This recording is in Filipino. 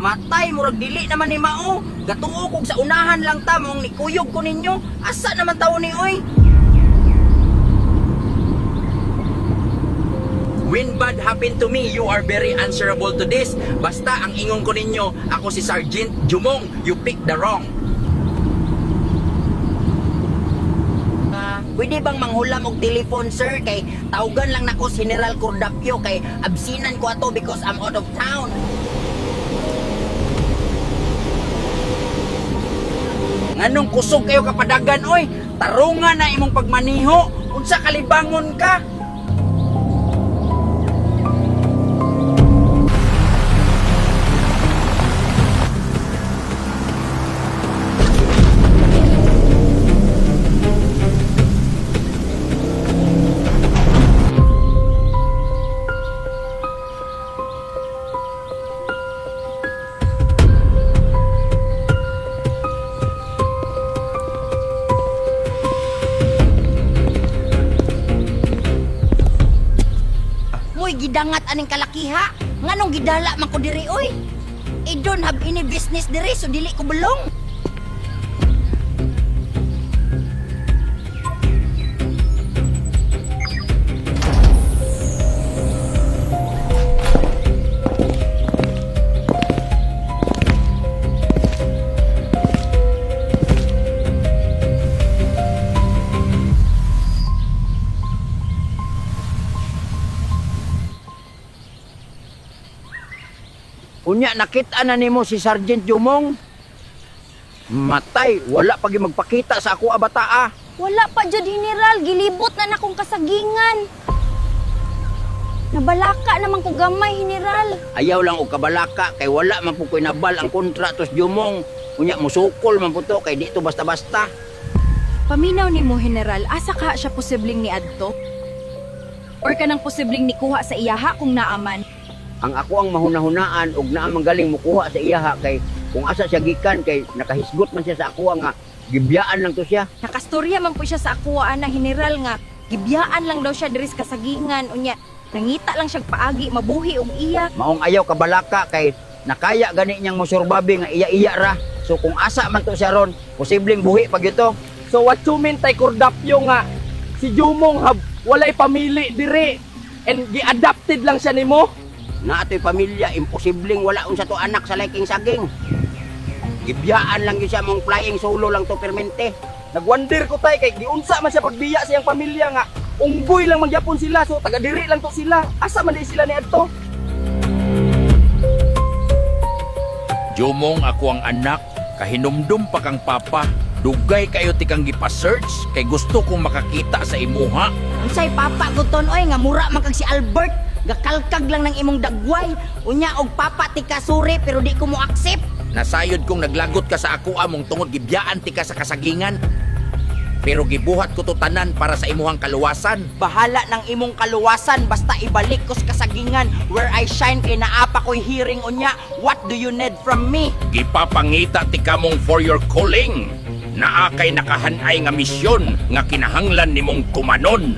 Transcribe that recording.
Matay, murag dili naman ni mao. Gatuo kog sa unahan lang ta, mong nikuyog ko ninyo. Asa naman tawo ni oy? When bad happened to me, you are very answerable to this. Basta ang ingon ko ninyo, ako si Sergeant Jumong, you picked the wrong. Pwede bang manghulam og telephone, sir? Kay tawgan lang nako si General Cordapio, kay absinan ko ato because I'm out of town. Nganong kusog kayo kapadagan, oy? Tarungan na imong pagmaniho. Unsa kalibangon ka? Gidangat aning kalakiha. Nganong gidala man ko diri oy? I don't have any business diri, so dili ko belong. Unya, nakita na nimo si Sergeant Jumong. Matay, wala pagi magpakita sa ako abataa. Wala pa jud, General. Gilibot na nakong kasagingan. Nabalaka naman ko gamay, General. Ayaw lang og kabalaka, kay wala man po ko'y nabal ang kontra tos Jumong. Unya, musukol man po to, kay dito basta-basta. Paminaw ni mo, General, asa ka siya posibleng ni Adto? Or kanang posibleng nikuha sa iyaha kung naaman? Ang ako ang mahunahunaan og naa manggaling mukuha sa iyaha kay kung asa siya gikan kay nakahisgot man siya sa ako nga gibiyaan lang to siya. Nakastorya man po siya sa akuha na, General, nga gibiyaan lang daw siya diri sa kasagingan. Unya, nangita lang siya paagi mabuhi og iya. Maong ayaw kabalaka kay nakaya gani niyang mosurbabi nga iya-iya ra. So kung asa man to siya ron, posibleng buhi pag ito. So what you mean tay Cordapio nga si Jumong walay pamili diri and gi-adopted lang siya nimo? Na ato'y pamilya, imposibleng wala unsa to anak sa liking saging. Gibiyaan lang yun siya, mong flying solo lang to permente. Nagwonder ko tay kay giunsa man siya pagbiya sa iyang pamilya nga unggoy lang magyapon sila, so taga diri lang to sila. Asa man di sila ni adto? Jumong, ako ang anak, kahinumdum pa kang papa. Dugay kayo tikang gipa-search kay gusto kong makakita sa imuha. Unsay papa guton oy nga mura man kag si Albert. Gakalkag lang ng imong dagway. Unya og papa ti kasuri pero di ko mo accept. Nasayod kong naglagot ka sa ako among tungod gibiyaan ti ka sa kasagingan. Pero gibuhat ko to tanan para sa imuhang kaluwasan. Bahala ng imong kaluwasan basta ibalik ko sa kasagingan where I shine kay naapa ko'y hearing unya. What do you need from me? Gipapangita ti kamong for your calling. Naa kay nakahanay nga misyon nga kinahanglan nimong tumanon.